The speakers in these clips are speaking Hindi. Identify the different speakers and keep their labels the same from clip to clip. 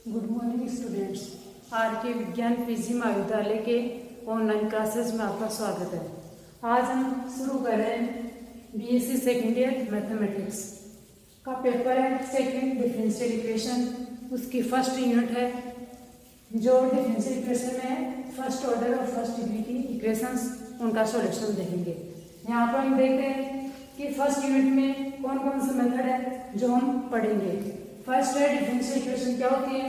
Speaker 1: Good morning students. आर के विज्ञान पीजी महाविद्यालय के ऑनलाइन क्लासेस में आपका स्वागत है। आज हम शुरू कर रहे हैं बीएससी सेकेंड ईयर मैथमेटिक्स का पेपर है सेकेंड डिफरेंशियल इक्वेशन। उसकी फर्स्ट यूनिट है जो डिफरेंशियल इक्वेशन में है फर्स्ट ऑर्डर और फर्स्ट डिग्री की इक्वेशंस, उनका सॉल्यूशन देखेंगे। यहाँ पर हम देखते हैं कि फर्स्ट यूनिट में कौन कौन से मेथड है जो हम पढ़ेंगे। फर्स्ट है डिफरेंशियल इक्वेशन क्या होती है,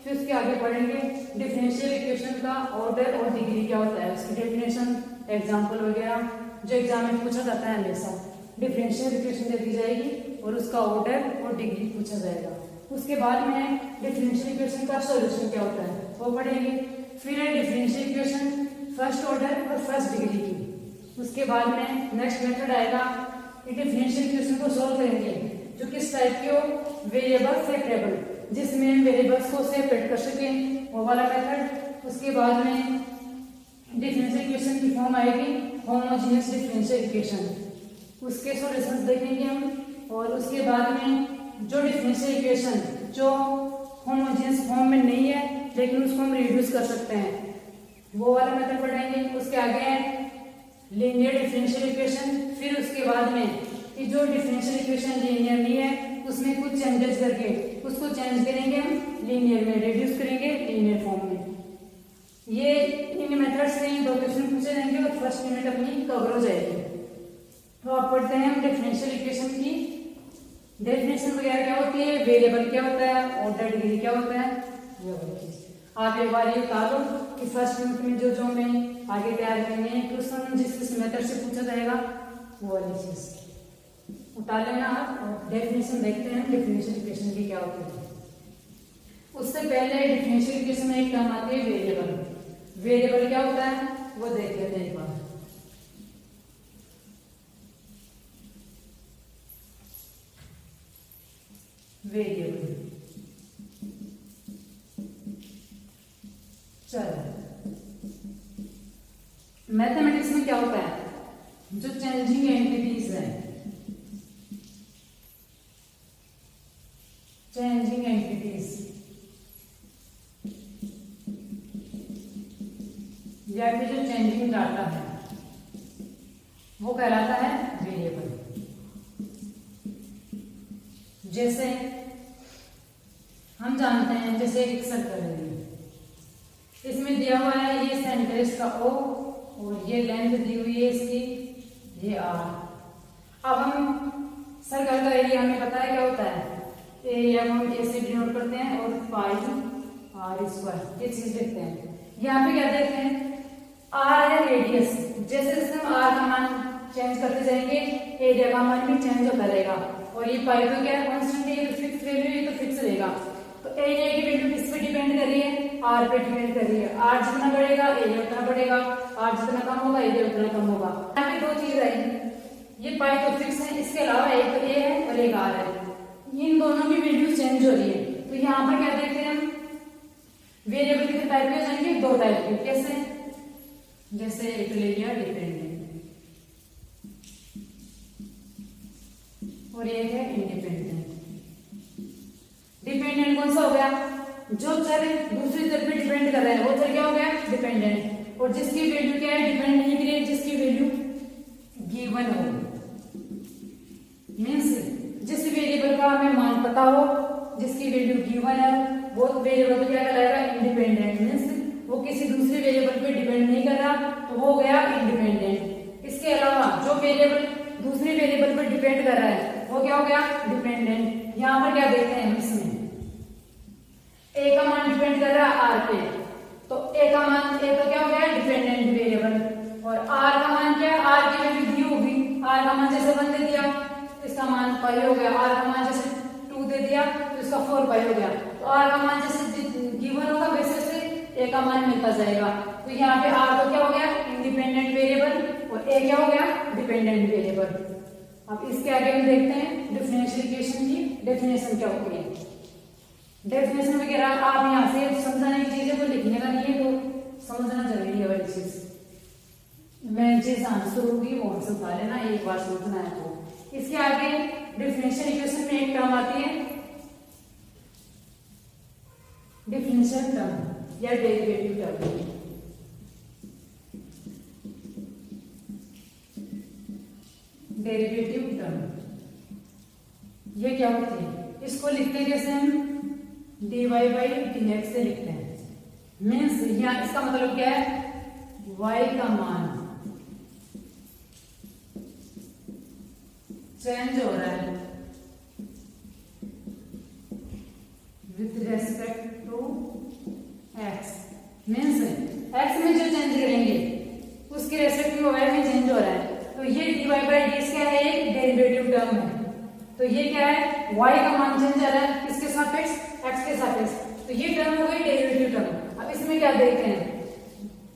Speaker 1: फिर उसके आगे पढ़ेंगे डिफरेंशियल इक्वेशन का ऑर्डर और डिग्री क्या होता है, उसकी डेफिनेशन, एग्जांपल वगैरह जो एग्जाम में पूछा जाता है। हमेशा डिफरेंशियल इक्वेशन दे दी जाएगी और उसका ऑर्डर और डिग्री पूछा जाएगा। उसके बाद में डिफरेंशियल इक्वेशन का सॉल्यूशन क्या होता है वो पढ़ेंगे। फिर है डिफरेंशियल इक्वेशन फर्स्ट ऑर्डर और फर्स्ट डिग्री की। उसके बाद में नेक्स्ट मेथड आएगा कि डिफरेंशियल इक्वेशन को सॉल्व करेंगे जो किस टाइप के हो, वेरिएबल सेपरेबल, जिसमें हम वेरिएबल्स को सेपरेट कर सकें, वो वाला मेथड। उसके बाद में डिफरेंशियल इक्वेशन की फॉर्म आएगी होमोजेनियस डिफरेंशियल इक्वेशन, उसके सॉल्यूशंस देखेंगे हम। और उसके बाद में जो डिफरेंशियल इक्वेशन जो होमोजेनियस फॉर्म में नहीं है लेकिन उसको हम रिड्यूस कर सकते हैं, वो वाला मेथड पढ़ेंगे। उसके आगे है लीनियर डिफरेंशियल इक्वेशन। फिर उसके बाद में कि जो डिफरेंशियल इक्वेशन लीनियर नहीं है उसमें कुछ चेंजेस करके उसको चेंज करेंगे, हम लीनियर में रिड्यूस करेंगे लीनियर फॉर्म में। ये इन मेथड से दो क्वेश्चन पूछे जाएंगे और फर्स्ट यूनिट अपनी कवर हो जाएगी। तो आप पढ़ते हैं हम डिफरेंशियल इक्वेशन की डेफिनेशन वगैरह क्या होती है, वेरिएबल क्या होता है, ऑर्डर डिग्री क्या होता है, वो वाली चीज आप एक बार ये बता दो कि फर्स्ट यूनिट में जो हमें आगे तैयार करनी है क्वेश्चन जिस मेथड से पूछा जाएगा वो वाली चीज उतार लेना आप। और डेफिनेशन देखते हैं डिफरेंशियल इक्वेशन की क्या होती है। उससे पहले डिफरेंशियल इक्वेशन में एक टर्म आती है वेरिएबल। वेरिएबल क्या होता है वो देख लेते हैं एक बार। वेरिएबल चलो मैथमेटिक्स में क्या होता है, जो चेंजिंग एंटिटीज है, चेंजिंग एंटिटीज या फिर जो चेंजिंग डाटा है वो कहलाता है वेरिएबल। जैसे हम जानते हैं जैसे एक सर्कल है, इसमें दिया हुआ है ये सेंटर इसका O और ये लेंथ दी हुई है इसकी ये R। अब हम सर्कल का एरिया हमें पता है क्या होता है, एरिया को हम ऐसे डिनोट करते हैं और पाई R स्क्वायर ये चीज देखते हैं। यहाँ पे क्या देखते हैं R है रेडियस, जैसे जैसे हम R का मान चेंज करते जाएंगे एरिया का मान भी चेंज होता रहेगा। और ये पाई तो क्या है कांस्टेंट है, ये तो फिक्स वैल्यू है, ये तो फिक्स रहेगा। तो एरिया की वैल्यू किस पे डिपेंड कर रही है, R पे डिपेंड कर रही है। R जितना बढ़ेगा एरिया उतना बढ़ेगा, R जितना कम होगा एरिया उतना कम होगा। यहाँ पे दो चीज आई, ये पाई तो फिक्स है, इसके अलावा एक तो A है और एक R है, इन दोनों की वैल्यू चेंज हो रही है। तो यहाँ पर क्या देखते हैं हम वेरिएबल कितने टाइप के हो जाएंगे, दो टाइप के। कैसे, जैसे एक ले लिया डिपेंडेंट और एक है इंडिपेंडेंट। डिपेंडेंट कौन सा हो गया, जो चर दूसरी चर पे डिपेंड कर रहा है वो चर क्या हो गया डिपेंडेंट। और जिसकी वैल्यू क्या है डिपेंड नहीं करिए, जिसकी वैल्यू गिवन हो, मींस जिस वेरिएबल का हमें मान पता हो, जिसकी वैल्यू गिवन है वो वेरिएबल क्या कहलाएगा इंडिपेंडेंट। मींस वो किसी दूसरे वेरिएबल पे डिपेंड नहीं कर रहा तो वो हो गया इंडिपेंडेंट। इसके अलावा जो वेरिएबल दूसरे वेरिएबल पर डिपेंड कर रहा है वो क्या हो गया डिपेंडेंट। यहाँ पर क्या देखते हैं इसमें ए का मान डिपेंड कर रहा है आर पे, तो ए का मान ए तो क्या हो गया डिपेंडेंट वेरिएबल। और आर का मान क्या है, आर की वैल्यू दी होगी, आर का मान जैसे 1 दे दिया तो इसका मान पाई हो गया, आर का मान जैसे 2 दे दिया तो इसका 4 पाई हो गया। तो आर का मान जैसे गिवन होगा वैसे से ए का मान मिलता जाएगा। तो यहाँ पे आर तो क्या हो गया इंडिपेंडेंट वेरिएबल और ए क्या हो गया डिपेंडेंट वेरिएबल। अब इसके आगे हम देखते हैं डिफरेंशियल इक्वेशन की डेफिनेशन क्या होती है। डेफिनेशन वगैरह आप यहाँ से समझाने की चीजें तो लिखने का नहीं है, तो समझना जरूरी है वाली चीज। मैं चीज आंसर होगी वो आंसर बता लेना, एक बार समझना है तो। इसके आगे डिफरेंशियल इक्वेशन में एक टर्म आती है डिफरेंशियल टर्म या डेरिवेटिव टर्म। डेरिवेटिव टर्म ये क्या होती है? इसको लिखते हैं जैसे हम dy बाई dx से लिखते हैं। मीन्स यहाँ इसका मतलब क्या है? y का मान चेंज हो रहा है with respect to x। Means x में जो चेंज करेंगे उसके रेस्पेक्ट में y में चेंज हो रहा है। तो ये dy बाई dx क्या है? एक डेरिवेटिव टर्म है। तो ये क्या है? y का मान चेंज आ रहा है किसके सापेक्ष? x के सापेक्ष। तो ये टर्म हो गई डेरिवेटिव टर्म। अब इसमें क्या देखते हैं?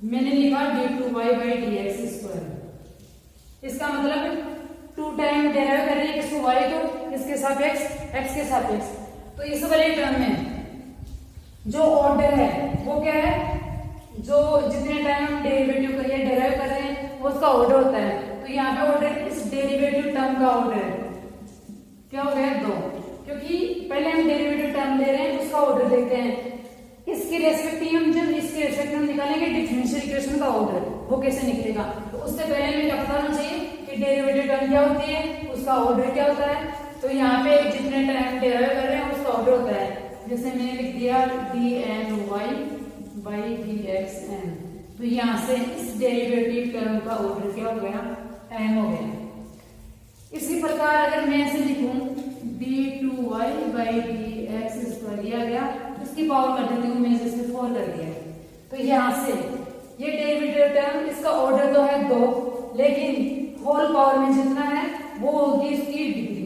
Speaker 1: मैंने लिखा d2y बाई dx स्क्वायर। इसका मतलब 2 टाइम डेराइव कर रहे हैं किसको? y को किसके सापेक्ष? x के सापेक्ष। तो इस वाले टर्म में जो ऑर्डर है वो क्या है? जो जितने टाइम हम डेरिवेटिव करिए डेराइव कर रहे हैं वो उसका ऑर्डर होता है। तो यहाँ पे ऑर्डर इस डेरिवेटिव टर्म का ऑर्डर है क्या हो गया? 2, क्योंकि पहले हम डेरिवेटिव टर्म ले रहे हैं उसका ऑर्डर देखते हैं। इसके रेस्पेक्टिव हम जब इसके रेस्पेक्टिव निकालेंगे डिफरेंशियल इक्वेशन का ऑर्डर वो कैसे निकलेगा? तो उससे पहले हमें क्या पता होना चाहिए कि डेरिवेटिव टर्म क्या होती है, उसका ऑर्डर क्या होता है। तो यहाँ पे जितने टाइम डेराइव कर रहे हैं उसका ऑर्डर होता है। जैसे मैंने लिख दिया dny बाई dxn। तो यहाँ से इस डेरिवेटिव टर्म का ऑर्डर क्या हो गया? n हो गया। इसी प्रकार अगर मैं इसे लिखूं d2y बाई dx स्क्वायर दिया गया, इसकी पावर कर देती हूँ मैं इसे 4 कर दिया। तो यहाँ से ये डेरिवेटिव टर्म इसका ऑर्डर तो है 2, लेकिन होल पावर में जितना है वो होगी इसकी डिग्री।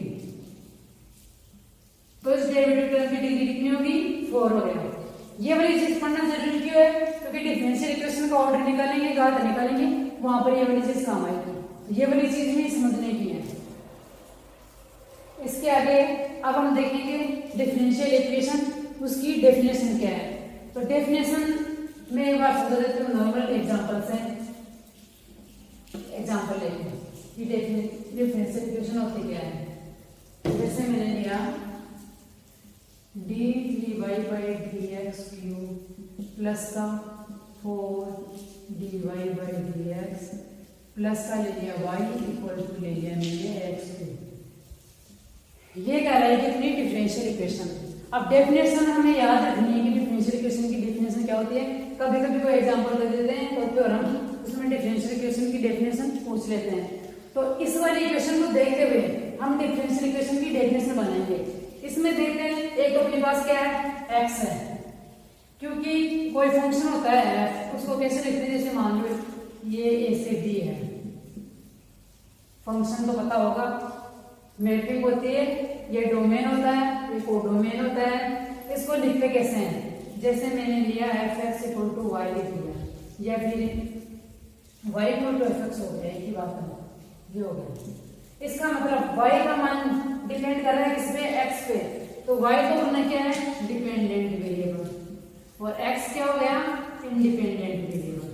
Speaker 1: तो इस डेरिवेटिव टर्म की डिग्री कितनी होगी? 4 हो गया। ये वाली चीज पढ़ना जरूरी क्यों है? क्योंकि डिफरेंशियल इक्वेशन का ऑर्डर निकालेंगे, घात निकालेंगे, वहां पर ये वाली चीज काम आएगी। ये वाली चीज भी समझने की है। इसके आगे अब हम देखेंगे डिफरेंशियल इक्वेशन, उसकी डेफिनेशन क्या है। तो डेफिनेशन में एक बार समझ देते हैं नॉर्मल एग्जांपल से। एग्जांपल लेंगे कि डिफरेंशियल इक्वेशन होती क्या है। जैसे मैंने लिया d3y by dx cube plus का 4dy बाई dx प्लस का ले लिया y इक्वल टू ले लिया मैंने x क्यूब। ये कह रहा है कितनी? Differential equation. अब डेफिनेशन हमें याद रखनी है कि डिफरेंशियल इक्वेशन की डेफिनेशन क्या होती है। कभी कभी कोई एग्जांपल दे देते हैं तो फिर हम उसमें डिफरेंशियल इक्वेशन की डेफिनेशन पूछ लेते हैं। तो इस वाली इक्वेशन को देखते हुए हम डिफरेंशियल इक्वेशन की डेफिनेशन बनाएंगे। इसमें देखते हैं एक तो अपने पास क्या है? x है, क्योंकि कोई फंक्शन होता है f, उसको कैसे लिखते हैं? जैसे मान लो ये a से b है, फंक्शन तो पता होगा, मैपिंग होती है, ये डोमेन होता है, ये कोडोमेन होता है। इसको लिखते कैसे हैं? जैसे मैंने लिया f(x) इक्वल टू y लिख दिया, या फिर y इक्वल टू f(x) हो गया, एक ही बात है, ये हो गया। इसका मतलब y का मान डिपेंड कर रहा है किस पे? x पे। तो y तो होना क्या है? डिपेंडेंट वेरिएबल, और x क्या हो गया? Independent variable.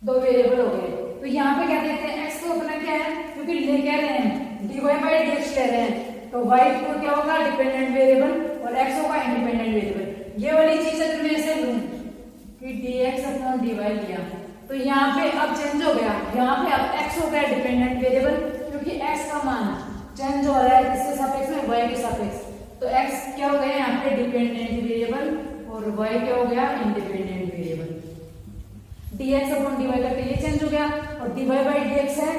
Speaker 1: 2 वेरिएबल हो गए। तो यहाँ पे क्या कहते हैं? x को अपना क्या है? क्योंकि ले कह रहे हैं dy बाई dx ले रहे हैं, तो y को क्या होगा? डिपेंडेंट वेरिएबल, और x होगा इंडिपेंडेंट वेरिएबल। ये वाली चीज अगर मैं ऐसे लूं कि dx अपॉन dy लिया, तो यहाँ पे अब चेंज हो गया। यहाँ पे अब x हो गया डिपेंडेंट वेरिएबल, क्योंकि x का मान चेंज हो रहा है किसके सापेक्ष में? y के सापेक्ष। तो x क्या हो गया यहाँ पे? डिपेंडेंट वेरिएबल, और y क्या हो गया? Independent variable. dx upon dy करके ये चेंज हो गया, और dy बाई dx है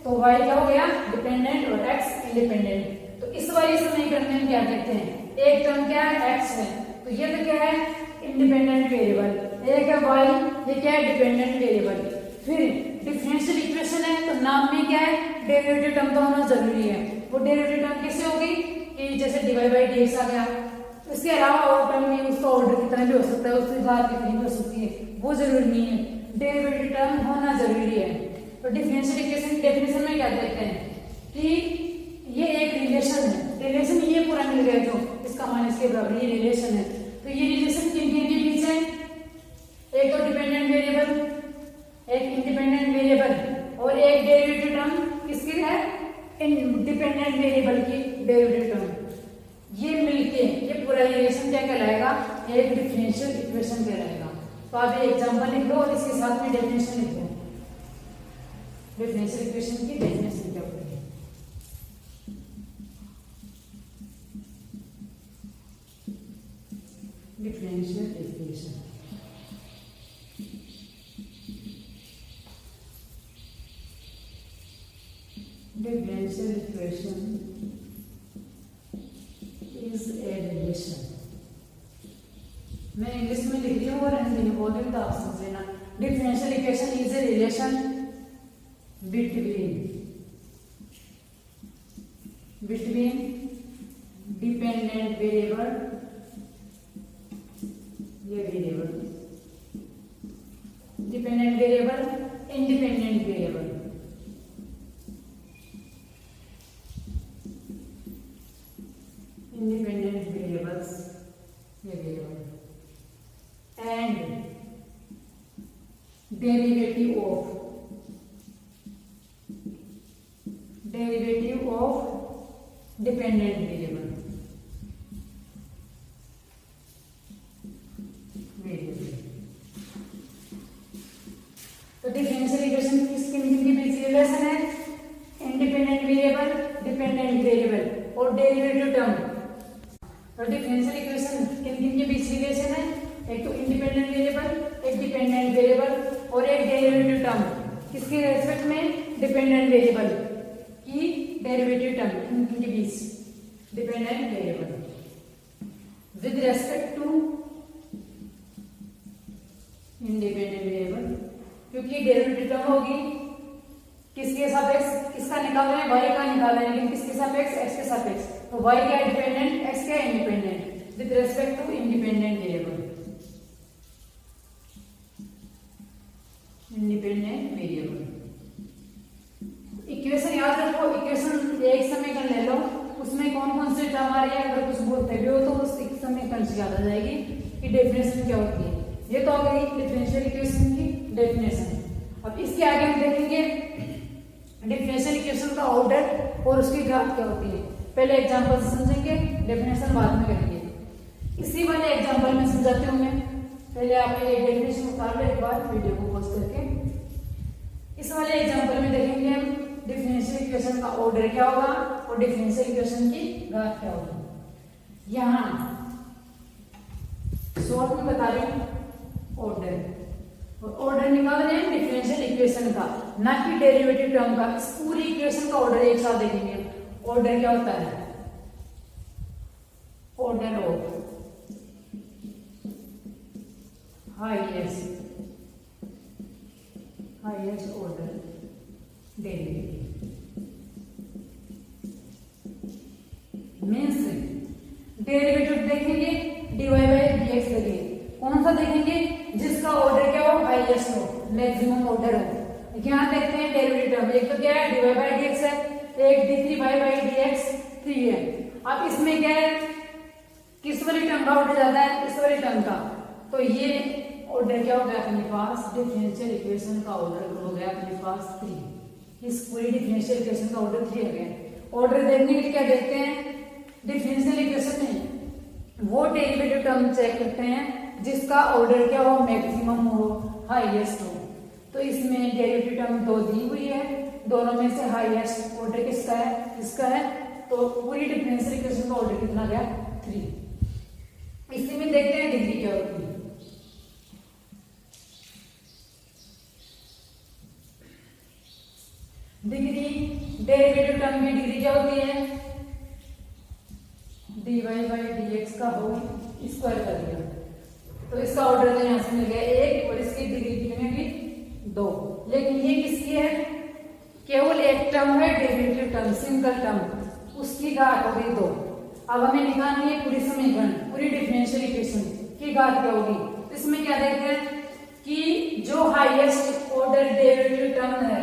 Speaker 1: तो y क्या हो गया? डिपेंडेंट, और x इंडिपेंडेंट। तो इस वाली समीकरण में हम क्या कहते हैं? एक टर्म क्या है? x है, तो ये तो क्या है? Independent variable. एक है y, ये क्या है? Dependent variable. फिर डिफरेंशियल इक्वेशन है, तो नाम में क्या है? डेरिवेटिव टर्म तो होना जरूरी है। वो डेरिवेटिव टर्म कैसे होगी कि जैसे dy बाई dx आ गया, इसके अलावा और टर्म में उसका ऑर्डर कितना भी हो सकता है, उसकी घात कितनी भी हो सकती है, वो जरूरी नहीं है। डेरिवेटिव टर्म होना जरूरी है। तो डिफरेंशियल इक्वेशन की डेफिनेशन में क्या देखते हैं कि ये एक रिलेशन है। रिलेशन ये पूरा मिल गया, जो इसका मान इसके बराबर, ये रिलेशन है। तो ये रिलेशन किन किन के बीच है? एक तो डिपेंडेंट वेरिएबल, एक इंडिपेंडेंट वेरिएबल, और एक डेरिवेटिव टर्म किसकी है? डिपेंडेंट वेरिएबल की डेरिवेटिव टर्म। ये मिलके ये पूरा रिलेशन क्या कहलाएगा? एक डिफरेंशियल इक्वेशन कहलाएगा। तो आप ये एग्जांपल लिख लो और इसके साथ में डेफिनेशन लिख दो। डिफरेंशियल इक्वेशन की डेफिनेशन क्या होती है? Differential equation is a relation. मैं इंग्लिश में लिख रही हूँ और हिंदी में बोल रही हूँ तो आप समझ लेना। Differential equation is a relation between dependent variable, ये variable dependent variable, independent variable, independent variables, ये variable, and derivative of dependent variable, तो डिफरेंशियल इक्वेशन किसके बीच रिलेशन है? इंडिपेंडेंट वेरिएबल, डिपेंडेंट वेरिएबल और डेरिवेटिव टर्म। तो डिफरेंशियल इक्वेशन किन किन के बीच रिलेशन है? एक तो इंडिपेंडेंट वेरिएबल, एक डिपेंडेंट वेरिएबल और एक डेरिवेटिव टर्म। किसके रेस्पेक्ट में? डिपेंडेंट वेरिएबल की डेरिवेटिव टर्म किन किन के बीच? Dependent variable with respect to independent variable, क्योंकि डेरिवेटिव टर्म होगी किसके सापेक्ष? किसका निकाल रहे हैं? y का निकाल रहे हैं, लेकिन किसके सापेक्ष? x के सापेक्ष। तो y क्या है? डिपेंडेंट, x क्या है? Independent with respect to independent variable. Independent variable equation याद रखो। इक्वेशन एक समीकरण ले लो, उसमें कौन कौन से टर्म आ रही है, अगर कुछ बोलते भी हो तो उस समीकरण से याद आ जाएगी कि डेफिनेशन क्या होती है। ये तो आ गई डिफरेंशियल इक्वेशन की डेफिनेशन। अब इसके आगे हम देखेंगे डिफरेंशियल इक्वेशन का ऑर्डर और उसकी ग्राफ क्या होती है। पहले एग्जांपल से समझेंगे, डेफिनेशन बाद में करेंगे। इसी वाले एग्जांपल में समझाती हूँ मैं। पहले आप ये डेफिनेशन उतार लो एक बार वीडियो को पॉज करके। इस वाले एग्जांपल में देखेंगे हम डिफरेंशियल इक्वेशन का ऑर्डर क्या होगा और डिफरेंशियल इक्वेशन की ग्राफ क्या होगी। यहाँ शॉर्ट में बता रही हूँ ऑर्डर, और ऑर्डर निकाल रहे हैं डिफरेंशियल इक्वेशन का, ना कि डेरिवेटिव टर्म का। इस पूरी इक्वेशन का ऑर्डर एक साथ देखेंगे। ऑर्डर क्या होता है? Order of highest order derivative means derivative देखेंगे dy बाई dx देखेंगे। कौन सा देखेंगे? जिसका ऑर्डर क्या हो? हाईएस्ट हो, मैक्सिमम ऑर्डर हो। यहाँ देखते हैं डेरिवेटिव टर्म। एक तो क्या है? dy बाई dx है, एक d3 बाई dx 3 है। अब इसमें क्या है? किस वाली टर्म का ऑर्डर ज्यादा है? इस वाली टर्म का। तो ये ऑर्डर क्या हो गया अपने पास? डिफरेंशियल इक्वेशन का ऑर्डर हो गया अपने पास 3। इस पूरी डिफरेंशियल इक्वेशन का ऑर्डर 3 हो गया। ऑर्डर देखने के लिए क्या देखते हैं? डिफरेंशियल इक्वेशन में वो डेरिवेटिव टर्म चेक करते हैं जिसका ऑर्डर क्या हो? मैक्सिमम हो, हाईएस्ट हो। तो इसमें डेरिवेटिव टर्म 2 दी हुई है, दोनों में से हाईएस्ट ऑर्डर किसका है? इसका है। तो पूरी डिफरेंशियल इक्वेशन का ऑर्डर कितना गया? 3। इसी में देखते हैं डिग्री क्या होती है। डिग्री डेरिवेटिव टर्म की डिग्री क्या होती है? dy बाई dx का होल स्क्वायर कर दिया। तो इसका ऑर्डर तो यहाँ से मिल गया 1 और इसकी डिग्री कितनी होगी? 2। लेकिन ये किसकी है? केवल एक टर्म है, डेरिवेटिव टर्म, सिंगल टर्म, उसकी घात हो गई 2। अब हमें निकालनी है पूरी समीकरण, पूरी डिफरेंशियल इक्वेशन की घात क्या होगी। इसमें क्या देखते हैं कि जो हाईएस्ट ऑर्डर डेरिवेटिव टर्म है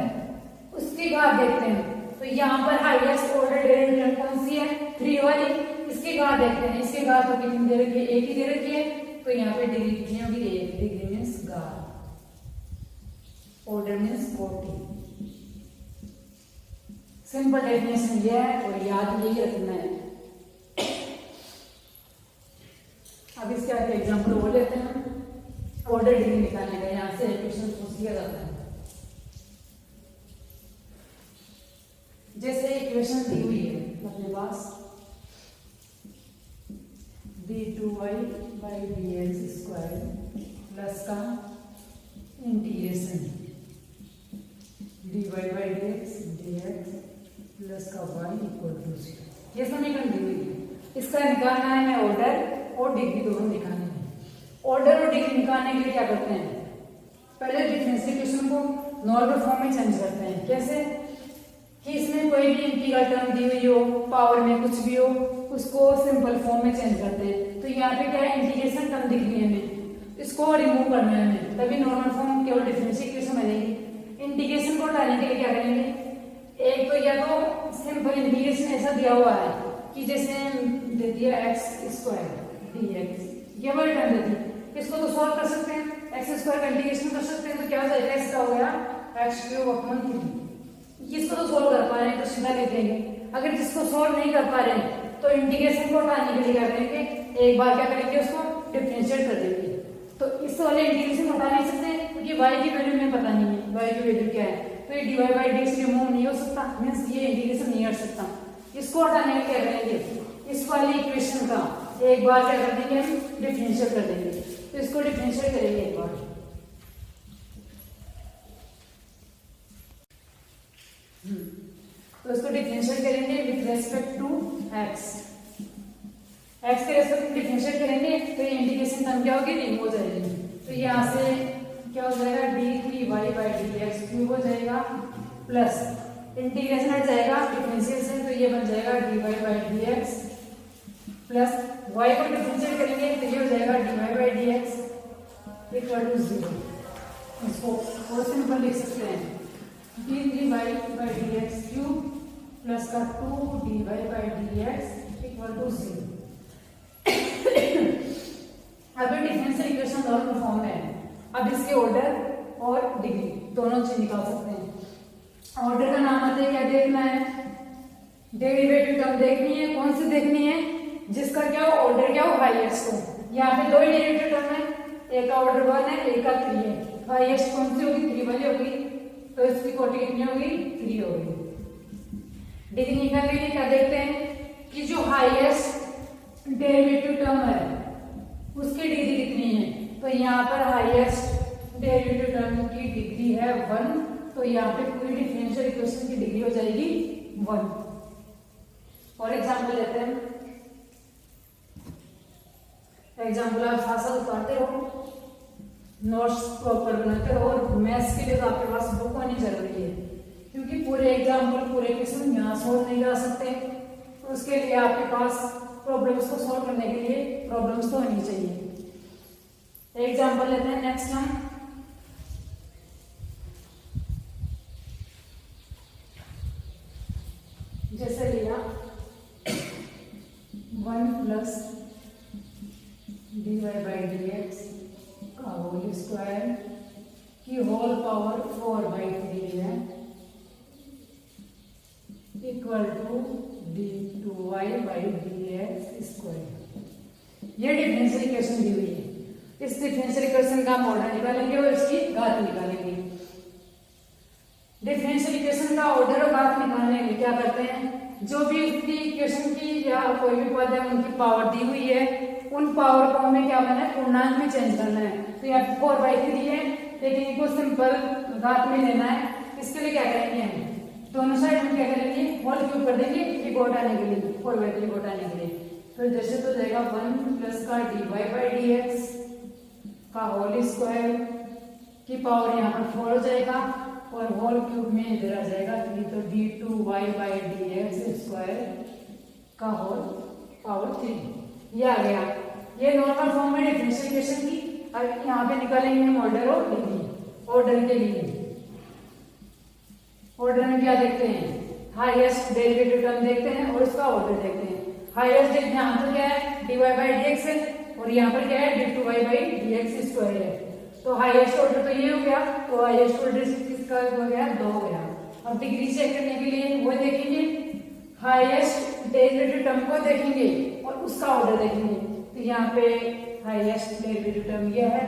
Speaker 1: उसकी घात देखते हैं। तो यहाँ पर हाईएस्ट ऑर्डर डेरिवेटिव टर्म कौन सी है? 3 वाली। इसकी घात देखते हैं। इसकी घात तो कितनी दे रखी है? 1 ही दे रखी है। तो यहाँ पे डिग्री कितनी होगी? 1 डिग्री मीन्स घात, ऑर्डर मीन्स 40। सिंपल डेफिनेशन ये है और याद यही रखना है। अब इसके टाइप के एग्जाम्पल वो लेते हैं हम ऑर्डर डिग्री निकालने का। यहाँ से इक्वेशन पूछ लिया जाता है। जैसे इक्वेशन दी हुई है अपने पास d2y by dx square plus का integration dy by dx plus का y इक्वल टू 0। ये समीकरण दी हुई है। इसका निकालना है हमें ऑर्डर और डिग्री दोनों निकालने हैं। ऑर्डर और डिग्री निकालने के लिए क्या करते हैं, पहले डिफरेंशियल इक्वेशन को नॉर्मल फॉर्म में चेंज करते हैं। कैसे कि इसमें कोई भी इंटीग्रल टर्म दी हुई हो, पावर में कुछ भी हो, उसको सिंपल फॉर्म में चेंज करते हैं। तो यहाँ पे क्या है, इंटीग्रेशन टर्म दिख रही है हमें, इसको रिमूव करना है हमें, तभी नॉर्मल फॉर्म केवल डिफरेंशियल इक्वेशन बनेगी। इंटीग्रेशन को हटाने के लिए क्या करेंगे, एक तो या तो सिंपल इंटीग्रेशन ऐसा दिया हुआ है कि जैसे दे दिया एक्स स्क्वायर dx, ये वाली टर्म दे दी, इसको तो सॉल्व कर सकते हैं, एक्स स्क्वायर का इंटीग्रेशन कर सकते हैं। तो क्या हो जाएगा, इसका हो गया एक्स क्यूब अपॉन 3। इसको तो सॉल्व कर पा रहे हैं तो सीधा लिख देंगे। अगर जिसको सॉल्व नहीं कर पा रहे हैं तो इंटीग्रेशन को हटाने के लिए क्या करेंगे, एक बार क्या करेंगे, उसको डिफरेंशिएट कर देंगे। तो इस वाले इंटीग्रेशन हटा नहीं सकते क्योंकि y की वैल्यू हमें पता नहीं है, y की वैल्यू क्या है, तो ये dy बाई dx रिमूव नहीं हो सकता, मींस ये इंटीग्रेशन नहीं हट सकता। इसको हटाने के क्या करेंगे, इस वाली इक्वेशन का एक बार क्या कर देंगे, हम डिफरेंशिएट कर देंगे। तो इसको डिफरेंशिएट करेंगे एक बार, तो इसको डिफरेंशिएट करेंगे with respect to x। x के रेस्पेक्ट में डिफरेंशिएट करेंगे तो ये इंटीग्रेशन टर्म क्या होगी, रिमूव हो जाएगी। तो यहाँ से क्या हो जाएगा, d3y बाई dx क्यूब हो जाएगा प्लस इंटीग्रेशन हट जाएगा डिफरेंशियल से, तो ये बन जाएगा dy by dx plus y को डिफरेंशिएट करेंगे तो ये हो जाएगा dy by dx equal to 0। इसको और सिंपल लिख सकते हैं d3y by dx cube plus का 2dy by dx equal to 0। अभी डिफरेंशियल इक्वेशन नॉर्मल फॉर्म में है। अब इसके ऑर्डर और डिग्री दोनों चीज निकाल सकते हैं। ऑर्डर का नाम आता है, क्या देखना है, डेरिवेटिव टर्म देखनी है। कौन सी देखनी है, जिसका क्या हो, ऑर्डर क्या हो, हाईएस्ट हो। यहाँ पे दो ही डेरिवेटिव टर्म है, एक का ऑर्डर 1 है, एक का 3 है। हाईएस्ट कौन सी होगी, 3 वाली होगी, तो इसकी कोटि कितनी होगी, 3 होगी। डिग्री निकालने के लिए क्या देखते हैं कि जो हाईएस्ट डेरिवेटिव टर्म है उसकी डिग्री कितनी है। तो यहाँ पर हाईएस्ट डेरिवेटिव टर्म की डिग्री है 1, तो यहाँ पे पूरी डिफरेंशियल इक्वेशन की डिग्री हो जाएगी 1। और एग्जांपल लेते हैं, एग्जांपल आप साथ साथ उतारते रहो, नोट्स प्रॉपर बनाते रहो। और मैथ्स के लिए तो आपके पास बुक होनी जरूरी है, क्योंकि पूरे एग्जाम्पल पूरे क्वेश्चन यहाँ सोल्व नहीं कर सकते, तो उसके लिए आपके पास प्रॉब्लम्स को सोल्व करने के लिए प्रॉब्लम्स तो होनी चाहिए। एग्जाम्पल लेते हैं नेक्स्ट हम, जैसे लिया 1 प्लस dy बाई dx का होल स्क्वायर की होल पावर 4/3 है equal to d2y by dx square. ये डिफरेंशियल इक्वेशन दी हुई है। इस डिफरेंशियल इक्वेशन का हम ऑर्डर निकालेंगे और इसकी घात निकालेंगे। डिफरेंशियल इक्वेशन का ऑर्डर और घात निकालने के लिए क्या करते हैं, जो भी उसकी इक्वेशन की या कोई भी पद है उनकी पावर दी हुई है, उन पावर को हमें क्या करना है, पूर्णांक में चेंज करना है। तो यहाँ 4/3 है, लेकिन इनको सिंपल घात में लेना है। इसके लिए क्या करेंगे, हम दोनों साइड में क्या करेंगे, होल क्यूब कर देंगे इसको हटाने के लिए, 4/3 को हटाने के लिए। फिर जैसे तो जाएगा 1 प्लस का dy बाई dx का होल स्क्वायर की पावर यहाँ पर 4 हो जाएगा और होल क्यूब में इधर आ जाएगा 3, तो d2y बाई dx स्क्वायर का होल पावर 3 ये आ गया। ये नॉर्मल फॉर्म में डिफरेंशियल इक्वेशन की। और यहाँ पे निकालेंगे हम ऑर्डर और डिग्री। ऑर्डर के लिए ऑर्डर में क्या देखते हैं, हाईएस्ट डेरिवेटिव टर्म देखते हैं और इसका ऑर्डर देखते हैं। हाईएस्ट यहाँ पर क्या है, dy बाई dx है और यहाँ पर क्या है, d2y बाई dx स्क्वायर है। तो हाईएस्ट ऑर्डर तो ये हो गया, तो हाईएस्ट ऑर्डर किसका हो गया, 2 हो गया। अब डिग्री चेक करने के लिए वो देखेंगे, हाईएस्ट डेरिवेटिव टर्म को देखेंगे और उसका ऑर्डर देखेंगे। तो यहाँ पे हाईएस्ट डेरिवेटिव टर्म ये है,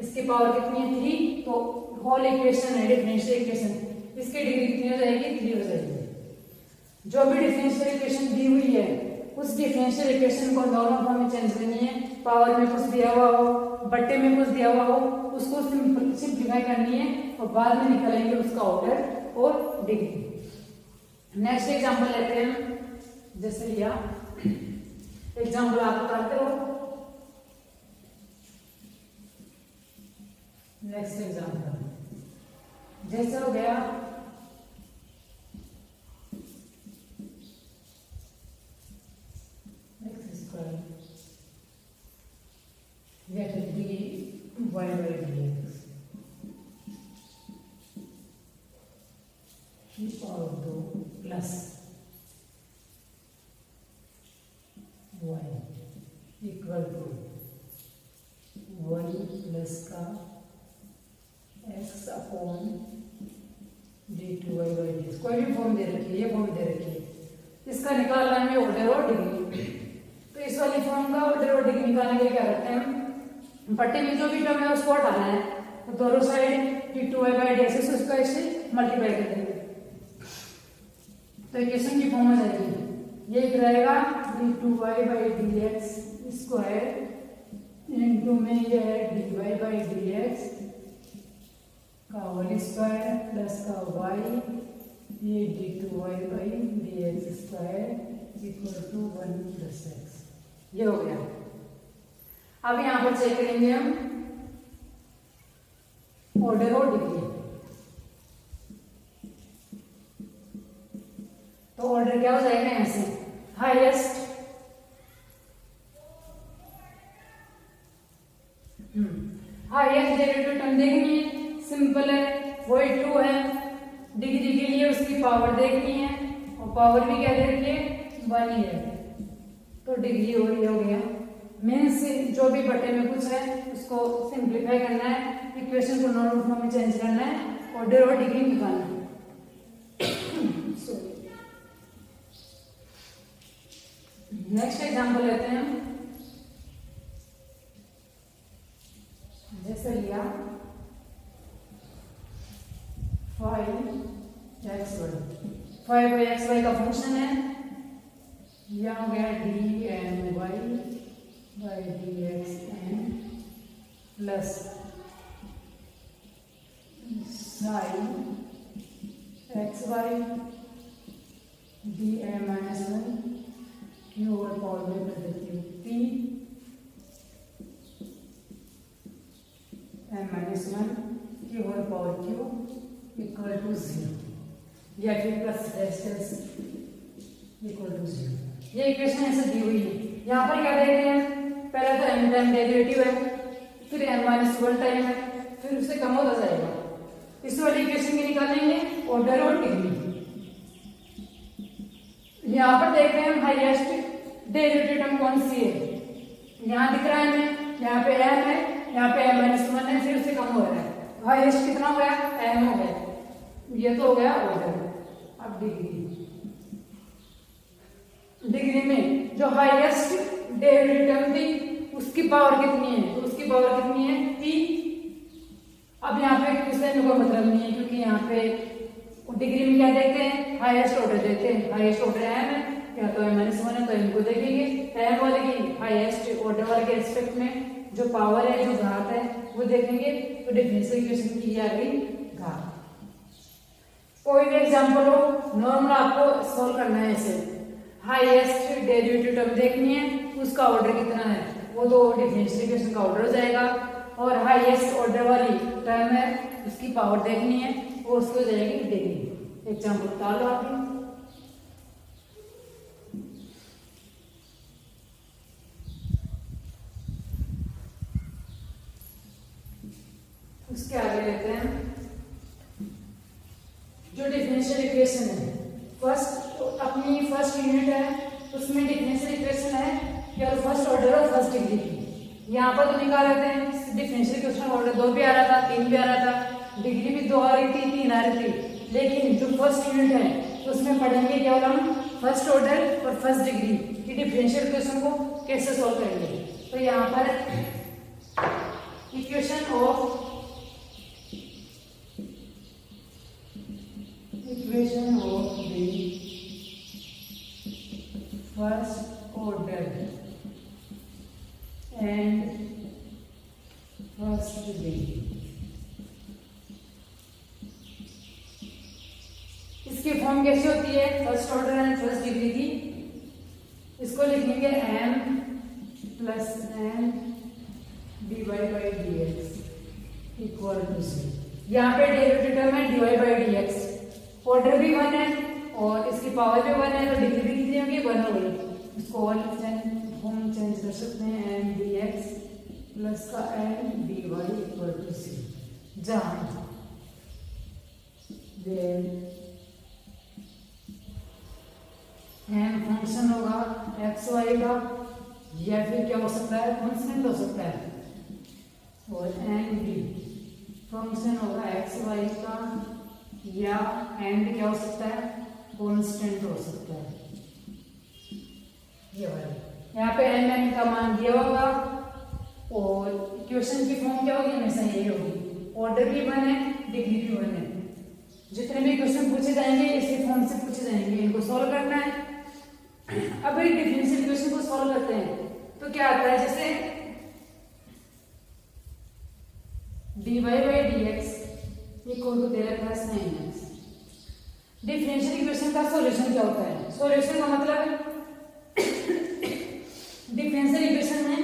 Speaker 1: इसकी पावर कितनी है 3, तो होल इक्वेशन है डिफरेंशियल इक्वेशन, इसकी डिग्री कितनी हो जाएगी 3 हो जाएगी। जो भी डिफरेंशियल इक्वेशन दी हुई है उस डिफरेंशियल इक्वेशन को नॉर्मल फॉर्म में चेंज करनी है, पावर में कुछ दिया हुआ हो, बट्टे में कुछ दिया हुआ हो, उसको सिंप्लीफाई करनी है और बाद में निकालेंगे उसका ऑर्डर और डिग्री। नेक्स्ट एग्जांपल लेते हैं, जैसे लिया एग्जांपल आप बताते रहो। नेक्स्ट एग्जांपल जैसे हो गया let it be y by dx की power 2 plus y equal to 1 plus का x upon d2y by dx। कोई भी फॉर्म दे रखी है, ये फॉर्म दे रखी है, इसका निकालना है ऑर्डर और डिग्री। तो इस वाली फॉर्म का ऑर्डर और डिग्री निकालने के लिए क्या करते हैं, पट्टे में जो भी टर्म है उसको हटाना है, तो दोनों साइड d2y by dx से उसका इसे मल्टीप्लाई कर देंगे, तो इक्वेशन की फॉर्म आ जाएगी, ये रहेगा d2y by dx square into में ये है dy by dx का होल स्क्वायर प्लस का y ये d2y by dx square equal to 1 plus x। ये हो गया। अब यहां पर चेक करेंगे हम ऑर्डर और डिग्री। तो ऑर्डर क्या हो जाएगा यहां से, हाईएस्ट हाईएस्ट डेरिवेटिव टर्म देखनी है, सिंपल है, वही 2 है। डिग्री के लिए उसकी पावर देखनी है और पावर भी क्या दे रखी है 1 ही है, तो डिग्री हो गया। मीन्स जो भी बटे में कुछ है उसको सिंप्लीफाई करना है, इक्वेशन को नॉर्मल फॉर्म में चेंज करना है, ऑर्डर और डिग्री निकालना है। नेक्स्ट एग्जांपल लेते हैं, जैसे लिया 5xy का फंक्शन है, यह हो गया dmy by dxn plus sin xy dm minus 1 की ओवर पावर में कर देती हूँ p m माइनस 1 की over power q equal to 0 या फिर प्लस रेजिस्टेंस इक्वल टू 0। ये इक्वेशन ऐसे दी हुई है। यहाँ पर क्या दे रहे हैं, पहले तो m टाइम डेरिवेटिव है, फिर m माइनस 1 टाइम है, फिर उससे कम होता जाएगा। इस वाली इक्वेशन की निकालेंगे ऑर्डर और डिग्री। यहाँ पर देख रहे हैं हम हाईएस्ट डेरिवेटिव टर्म कौन सी है, यहाँ दिख रहा है हमें, यहाँ पे m है, यहाँ पे m माइनस 1 है, फिर उससे कम हो रहा है, हाईएस्ट कितना हो गया m हो गया, ये तो हो गया ऑर्डर। अब डिग्री में जो हाईएस्ट डेरिवेटिव टर्म थी उसकी पावर कितनी है, तो उसकी पावर कितनी है p। अब यहाँ पे कुछ लेने का मतलब नहीं है, क्योंकि यहाँ पे डिग्री में क्या देखते हैं, हाईएस्ट ऑर्डर देखते हैं, हाईएस्ट ऑर्डर m है या तो m माइनस 1 है, तो m को देखेंगे, m वाले की हाईएस्ट ऑर्डर वाले के रिस्पेक्ट में जो पावर है, जो घात है वो देखेंगे, तो डिफरेंशियल इक्वेशन की आ गई घात। कोई भी एग्जांपल हो, नॉर्मल आपको सॉल्व करना है इसे, हाईएस्ट डेरिवेटिव टर्म देखनी है, उसका ऑर्डर कितना है, वो तो डिफरेंशियल इक्वेशन का ऑर्डर हो जाएगा, और हाईएस्ट ऑर्डर वाली टर्म है उसकी पावर देखनी है, वो उसको हो जाएगी डिग्री। एग्जांपल बता लो आप। उसके आगे लेते हैं जो डिफरेंशियल इक्वेशन है, अपनी फर्स्ट यूनिट है उसमें डिफरेंशियल इक्वेशन है केवल फर्स्ट ऑर्डर और फर्स्ट डिग्री की। यहाँ पर तो निकाल लेते हैं, डिफरेंशियल इक्वेशन ऑर्डर 2 भी आ रहा था, 3 भी आ रहा था, डिग्री भी 2 आ रही थी, 3 आ रही थी, लेकिन जो फर्स्ट यूनिट है उसमें पढ़ेंगे केवल हम फर्स्ट ऑर्डर और फर्स्ट डिग्री की डिफरेंशियल इक्वेशन को कैसे सॉल्व करेंगे। तो यहाँ पर equation of the first order and first degree, इसकी फॉर्म कैसी होती है first order and first degree की? इसको लिखेंगे m plus n divide by d x equal to c. यहाँ पे डेरिवेटिव टर्म है divide by d x, order भी 1 है और इसकी पावर भी 1 है, तो डिग्री भी कितनी होगी 1 हो गई। इसको हम चेंज कर सकते हैं m डी एक्स प्लस का n d y equal to c, जहाँ m फंक्शन होगा एक्स वाई का, या फिर क्या हो सकता है कांस्टेंट हो सकता है, और एंड भी फंक्शन होगा एक्स वाई का, या एंड क्या हो सकता है कांस्टेंट हो सकता है। ये वाला यहाँ पे एन एन का मान दिया होगा और इक्वेशन की फॉर्म क्या होगी हमेशा यही होगी, ऑर्डर भी 1 है डिग्री भी 1 है। जितने भी क्वेश्चन पूछे जाएंगे इसी फॉर्म से पूछे जाएंगे, इनको सॉल्व करना है। अब डिफरेंशियल इक्वेशन को सॉल्व करते हैं तो क्या आता है, जैसे dy by d x equal to दे रखा है sin x। डिफरेंशियल इक्वेशन का सॉल्यूशन क्या होता है? सॉल्यूशन का मतलब डिफरेंशियल इक्वेशन में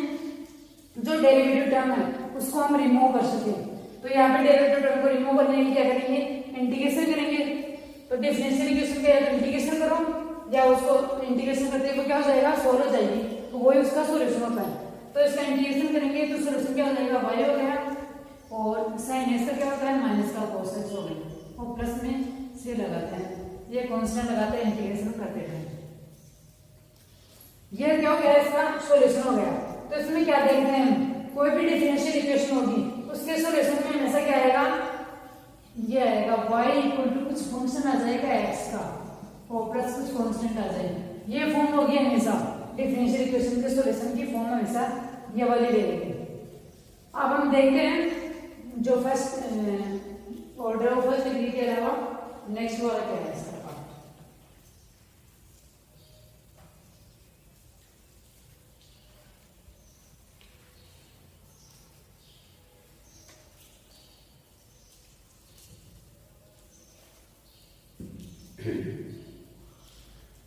Speaker 1: जो डेरिवेटिव टर्म है उसको हम रिमूव कर सके, तो यहाँ पे डेरिवेटिव टर्म को रिमूव करने के लिए क्या करेंगे इंटीग्रेशन करेंगे। तो डिफरेंशियल इक्वेशन का या तो इंटीग्रेशन करो या उसको इंटीग्रेशन करते हुए क्या हो जाएगा सोल्व हो जाएगी, तो वही उसका सॉल्यूशन होता है। तो इसका इंटीग्रेशन करेंगे तो सॉल्यूशन क्या हो जाएगा y हो गया, और sin x का क्या होता है माइनस का cos x हो गया, और प्लस में से लगाते हैं, ये कांस्टेंट लगाते हैं इंटीग्रेशन करते हैं। ये क्या हो गया इसका सॉल्यूशन हो गया। तो इसमें क्या देखते हैं हम, कोई भी डिफरेंशियल इक्वेशन होगी उसके सॉल्यूशन में हमेशा क्या आएगा, ये आएगा y इक्वल टू कुछ फंक्शन आ जाएगा x का और प्लस कुछ कांस्टेंट आ जाएगा। ये फॉर्म होगी हमेशा डिफरेंशियल इक्वेशन के सॉल्यूशन की फॉर्म हमेशा ये वाली रहेगी। अब हम देखते हैं जो first order of first degree के अलावा नेक्स्ट वाला क्या है इसका पार्ट।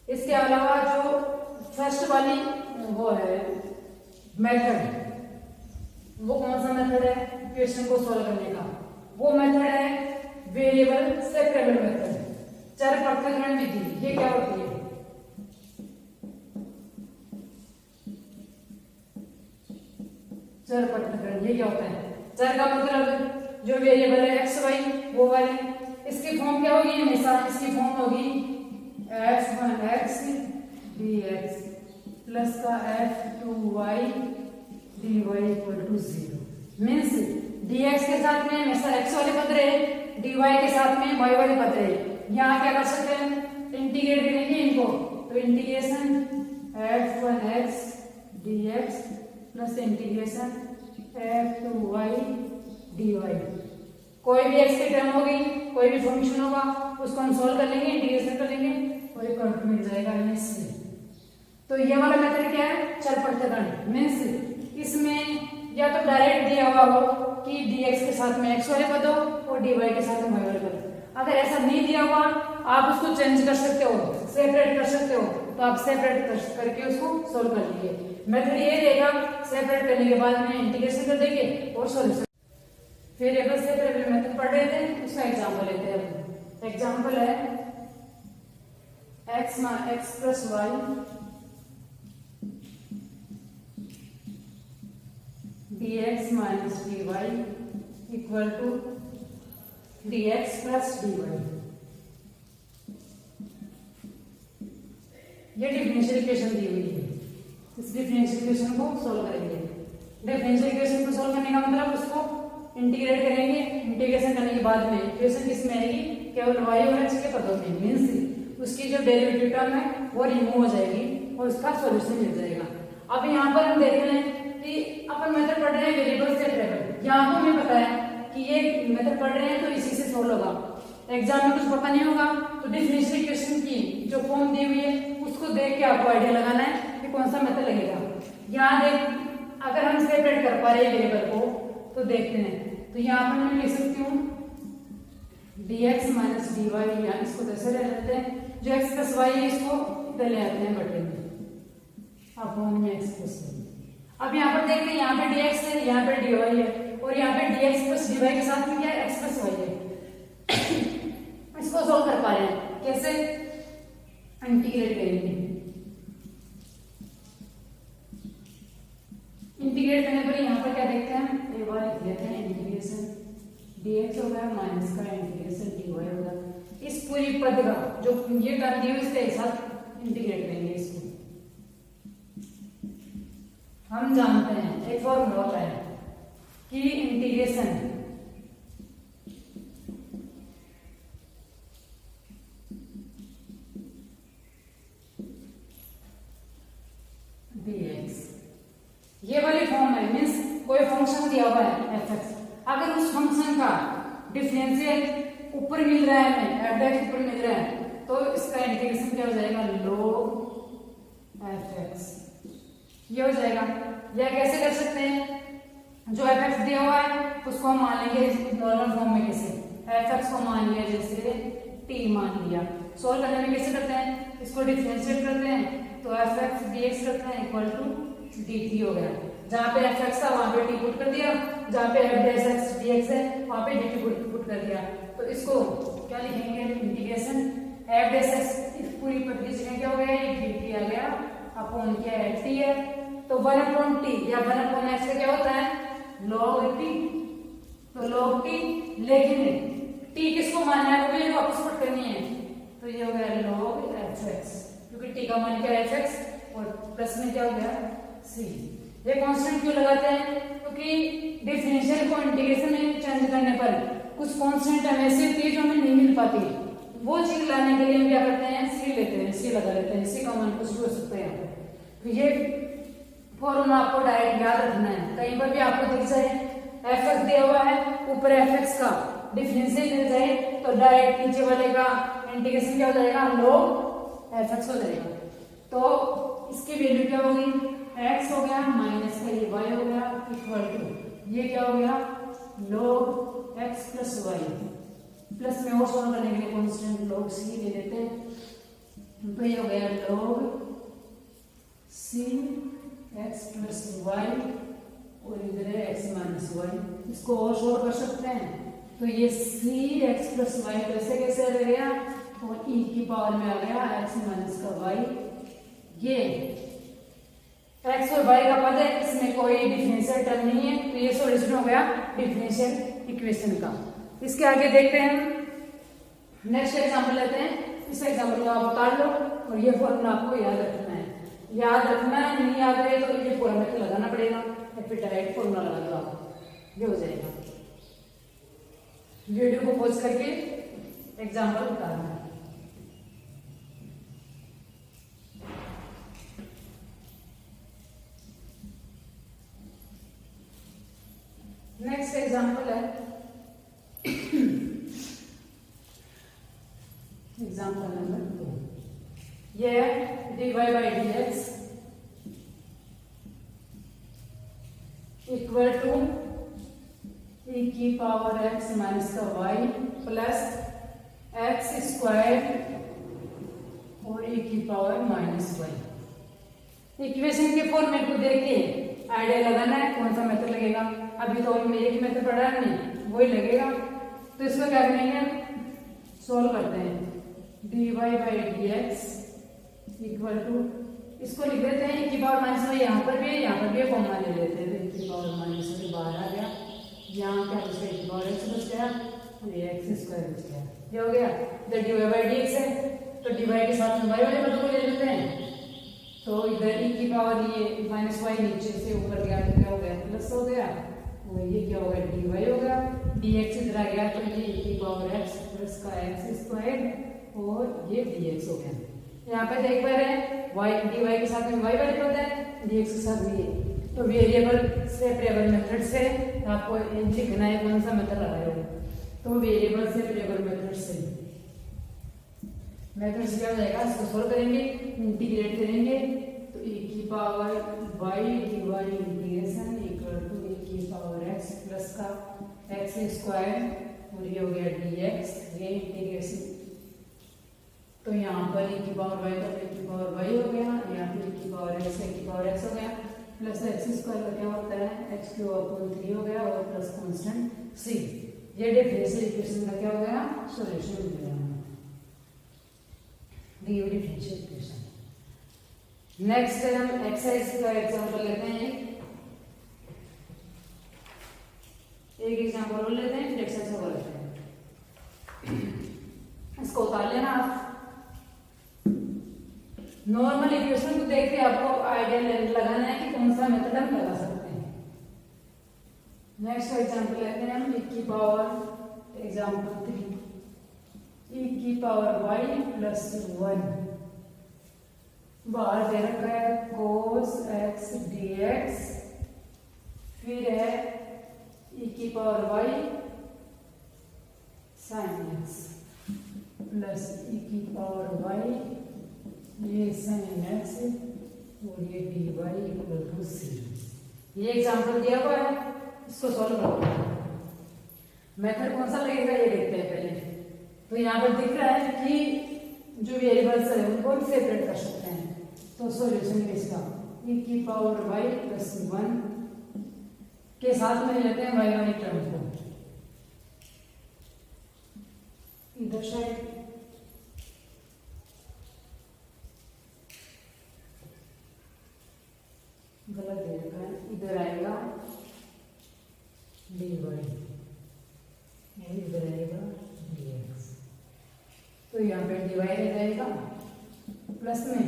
Speaker 1: इसके अलावा जो फर्स्ट वाली वो है मेथड, वो कौन सा मेथड है क्वेश्चन को सॉल्व करने का? वो मेथड है वेरिएबल सेपरेबल मेथड, चर पृथक्करण विधि। ये क्या होती है? चर पृथक्करण ये क्या होता है? चर का मतलब जो वेरिएबल है एक्स वाई वो वाले, इसकी फॉर्म क्या होगी हमेशा, इसकी फॉर्म होगी f1x dx प्लस का f2y dy equal to 0। Means dx के साथ में हमेशा x वाले पद रहे, dy के साथ में y वाले पद रहे। यहाँ क्या कर सकते हैं इंटीग्रेट करेंगे इनको, तो integration f1x dx plus integration f2y dy। कोई भी x की टर्म होगी, कोई भी फंक्शन होगा उसको हम सॉल्व कर लेंगे, इंटीग्रेशन कर लेंगे, कोई कंट मिल जाएगा इससे। तो ये वाला मेथड क्या है चर पृथक्करण। मीन्स इसमें या तो डायरेक्ट दिया हुआ हो कि dx के साथ में x वाले पद हो और dy के साथ में y वाले पद। अगर ऐसा नहीं दिया हुआ आप उसको चेंज कर सकते हो, सेपरेट कर सकते हो, तो आप सेपरेट करके उसको सोल्व कर लीजिए। मेथड ये रहेगा, सेपरेट करने के बाद में इंटीग्रेशन कर देंगे और सॉल्यूशन। वेरिएबल सेपरेबल मेथड पढ़ रहे थे, उसका एग्जांपल लेते हैं। एग्जांपल है x plus y dx minus dy equal to dx plus dy। ये डिफरेंशियल इक्वेशन दी हुई है, इस डिफरेंशियल इक्वेशन को सॉल्व करेंगे। डिफरेंशियल इक्वेशन को सॉल्व करने का मतलब उसको इंटीग्रेट करेंगे, इंटीग्रेशन करने के बाद में इक्वेशन किसमें आएगी केवल y और x के पदों में। मीन्स उसकी जो डेरिवेटिव टर्म है वो रिमूव हो जाएगी और उसका सॉल्यूशन मिल जाएगा। अब यहाँ पर हम देख रहे हैं कि अपन मेथड पढ़ रहे हैं वेरिएबल से ट्रेवल, यहाँ को हमें पता है कि ये मेथड पढ़ रहे हैं तो इसी से सोल्व होगा। एग्जाम में कुछ पता नहीं होगा तो डिफरेंशियल इक्वेशन की जो फॉर्म दी हुई है उसको देख के आपको आइडिया लगाना है कि कौन सा मेथड लगेगा। यहाँ देख, अगर हम सेपरेट कर पा रहे हैं वेरिएबल को तो देखते हैं, तो यहाँ पर मैं लिख सकती हूँ dx माइनस dy, या इसको कैसे ले लेते हैं, जो x प्लस वाई है इसको इधर ले आते हैं बटे में, अपॉन में x प्लस वाई। अब यहाँ पर देखते हैं, यहाँ पे dx है, यहाँ पे dy है, और यहाँ पे dx प्लस dy के साथ में क्या है, x प्लस वाई है। इसको सोल्व कर पा रहे हैं, कैसे, इंटीग्रेट करेंगे। इंटीग्रेट करने पर यहाँ पर क्या देखते हैं, ए बार लिख लेते हैं इंटीग्रेशन dx होगा माइनस का इंटीग्रेशन dy होगा। इस पूरी पद का जो ये कर दी है इसके साथ इंटीग्रेट करेंगे इसको। हम जानते हैं एक फॉर्मूला होता है कि इंटीग्रेशन dx, ये वाली फॉर्म है, मीन्स कोई फंक्शन दिया हुआ है fx, अगर उस फंक्शन का डिफरेंशियल ऊपर मिल रहा है हमें, f(x) ऊपर मिल रहा है तो इसका इंटीग्रेशन क्या हो जाएगा, log fx, ये हो जाएगा। यह कैसे कर सकते हैं, जो fx दिया हुआ है उसको हम मान लेंगे नॉर्मल फॉर्म में, कैसे fx को मान लिया जैसे t मान लिया। सोल्व करने में कैसे करते हैं, इसको डिफरेंशिएट करते हैं तो fx dx करते हैं इक्वल टू dt हो गया। जहाँ पे fx था वहां पे t पुट कर दिया, जहाँ पे f(x) dx है वहां पे dt पुट कर दिया। तो इसको क्या लिखेंगे, इंटीग्रेशन f(x) इस पूरी पद की जगह क्या हो गया, dt आ गया, अपॉन क्या है t है, तो 1/t या 1/x का क्या होता है, log t, तो log t, लेकिन t किसको मानना है, वो वैल्यू वापस पुट करनी है, तो ये हो गया log fx, क्योंकि t का मान क्या है fx और प्लस में क्या हो गया c। ये कांस्टेंट क्यों लगाते हैं, क्योंकि डिफरेंशियल को इंटीग्रेशन में चेंज करने पर कुछ कांस्टेंट हमें ऐसी होती है जो हमें नहीं मिल पाती, वो चीज लाने के लिए हम क्या करते हैं, c लेते हैं, c लगा लेते हैं, c का मान कुछ भी हो सकता है यहाँ पे। तो ये फॉर्मूला आपको डायरेक्ट याद रखना है, कहीं पर भी आपको दिख जाए fx दिया हुआ है, ऊपर fx का डिफरेंशियल मिल जाए तो डायरेक्ट नीचे वाले का इंटीग्रेशन क्या हो जाएगा, log fx हो जाएगा। तो इसकी वैल्यू क्या होगी, x हो गया माइनस का ये y हो गया इक्वल टू ये क्या हो गया, log x plus Y, plus में और सॉल्व करने के लिए कांस्टेंट log c ले लेते हैं, तो ये हो गया log c x plus Y और इधर है x माइनस वाई। इसको और सॉल्व कर सकते हैं, तो ये c x प्लस वाई कैसे कैसे आ गया, और e की पावर में आ गया x माइनस का y। ये x और y का पद है, इसमें कोई डिफरेंशियल टर्म नहीं है, तो ये सॉल्यूशन हो गया डिफरेंशियल इक्वेशन का। इसके आगे देखते हैं, नेक्स्ट एग्जांपल लेते हैं। इस एग्जांपल को आप उतार लो और ये फॉर्मूला आपको याद रखना है, याद रखना है, नहीं याद रहे तो ये पूरा मेथड लगाना पड़ेगा, या फिर डायरेक्ट फॉर्मूला लगा दो आप, ये हो जाएगा। वीडियो को पॉज करके एग्जांपल उतारना है। नेक्स्ट एग्जांपल है एग्जांपल नंबर 2। ये dy by dx equal to e की पावर x माइनस का y प्लस x स्क्वायर और e की पावर माइनस y। इक्वेशन के फॉर्मेट को देख के आइडिया लगाना है कौन सा मेथड लगेगा। अभी तो हम एक मेथड पढ़ा है, नहीं वही लगेगा, तो इसको क्या करेंगे, सोल्व करते हैं। dy by dx equal to, इसको लिख देते हैं e की पावर माइनस वाई, यहाँ पर भी है यहाँ पर भी कॉमन ले लेते हैं, तो e की पावर माइनस वाई बाहर आ गया, यहाँ क्या बच गया, e की पावर x बच गया और ये x स्क्वायर बच गया, ये हो गया। इधर dy बाई dx है तो dy के साथ में y वाले पद को ले लेते हैं, तो इधर e की पावर ये माइनस वाई नीचे से ऊपर गया तो क्या हो गया, प्लस हो गया, और ये क्या हो गया, dy हो गया, dx इधर आ गया तो ये e की पावर x प्लस का x स्क्वायर और ये dx हो गया। यहाँ पे देख पा रहे हैं y dy के साथ में y वाले पद है, dx के साथ में ये, तो वेरिएबल सेपरेबल मेथड से आपको लिखना है कौन सा मेथड आ रहा है। तो वेरिएबल सेपरेबल मेथड से क्या हो जाएगा, इसको सोल्व करेंगे, इंटीग्रेट करेंगे तो e की power y dy integration equal to e की पावर x प्लस का x स्क्वायर और ये हो गया dx, ये इंटीग्रेशन। तो यहाँ पर e की पावर y का e की पावर y हो गया, यहाँ पे e की पावर x हो गया प्लस x स्क्वायर का क्या होता है h क्यूब अपॉन 3 हो गया और प्लस कांस्टेंट c। ये डिफरेंशियल इक्वेशन का क्या हो गया, सॉल्यूशन मिल गया डिफरेंशियल इक्वेशन। नेक्स्ट हम एक्सरसाइज का एग्जांपल लेते हैं, एक एग्जांपल और लेते हैं, फिर एक्सरसाइज को लेते हैं। इसको उतार लेना आप। नॉर्मल इक्वेशन को देख के आपको आइडिया लगाना है कि कौन सा मेथड हम लगा सकते हैं। नेक्स्ट एग्जांपल लेते हैं हम, e की पावर एग्जांपल 3 e की पावर y प्लस 1 बाहर दे रखा है cos x dx, फिर है e की power y sin x plus e की पावर y ये sin x और ये dy इक्वल टू c। ये एग्जांपल दिया हुआ है, इसको सॉल्व करते हैं। मेथड कौन सा लगेगा ये देखते हैं पहले। तो यहाँ पर दिख रहा है कि जो वेरिएबल्स है उनको सेपरेट कर सकते हैं। तो सॉल्यूशन इसका e की पावर y प्लस 1 के साथ में लेते हैं y वाली टर्म को इधर साइड, गलत दे रखा है, इधर आएगा dy और इधर आएगा dx। तो यहाँ पे dy रह जाएगा प्लस में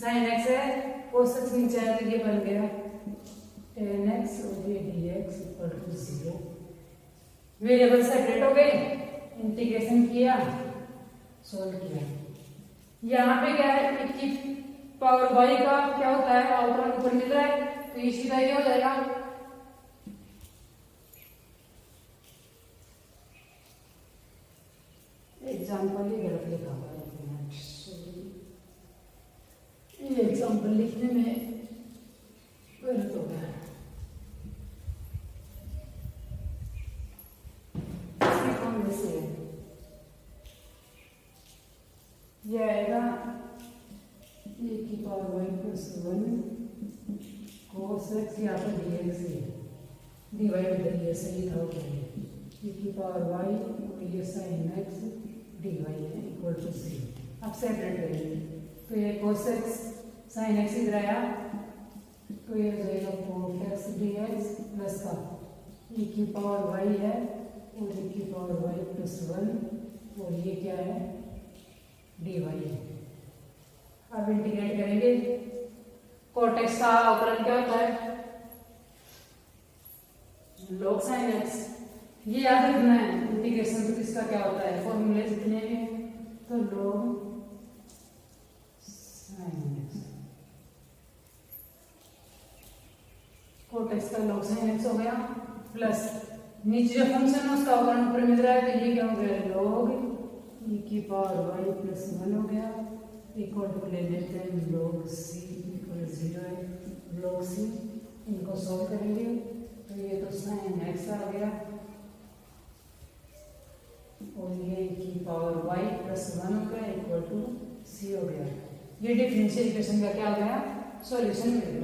Speaker 1: sin x है, cos x नीचे आया तो ये बन गया tan x और ये dx equal to 0। Variable separate हो गए, इंटीग्रेशन किया, सोल्व किया। यहाँ पे क्या है, e की पावर y का क्या होता है, आउटरन ऊपर मिल रहा है तो ये सीधा ये हो जाएगा एग्जाम्पल ही गलत लिखा हुआ है, ये एग्जाम्पल लिखने में गलत हो गया। ये आएगा e की power y plus 1 cos x, यहाँ पर dx है, डिवाइड करिए सही था e की पावर y और ये sin x dy है इक्वल टू 0। अब सेपरेट करेंगे तो ये cos x sin x इधर आया तो ये हो जाएगा cos x dx प्लस का e की पावर y है और e की पावर y प्लस 1 और ये क्या है dy है। अब इंटीग्रेट करेंगे, cot x का अवकलन क्या होता है log sin x, ये याद रखना है। इंटीग्रेशन तो इसका क्या होता है, फॉर्मूले जितने भी तो log sin x, cot x का log sin x हो गया प्लस नीचे जो फंक्शन है उसका अवकलन ऊपर मिल रहा है तो ये क्या हो गया log e की पावर y प्लस 1 हो गया इक्वल टू ले लेते हैं log c इक्वल 0 है, log c इनको सॉल्व करेंगे तो ये तो sin x आ गया और ये की पावर y प्लस 1 हो गया इक्वल टू c हो गया। ये डिफरेंशियल इक्वेशन का क्या हो गया, सॉल्यूशन मिल गया।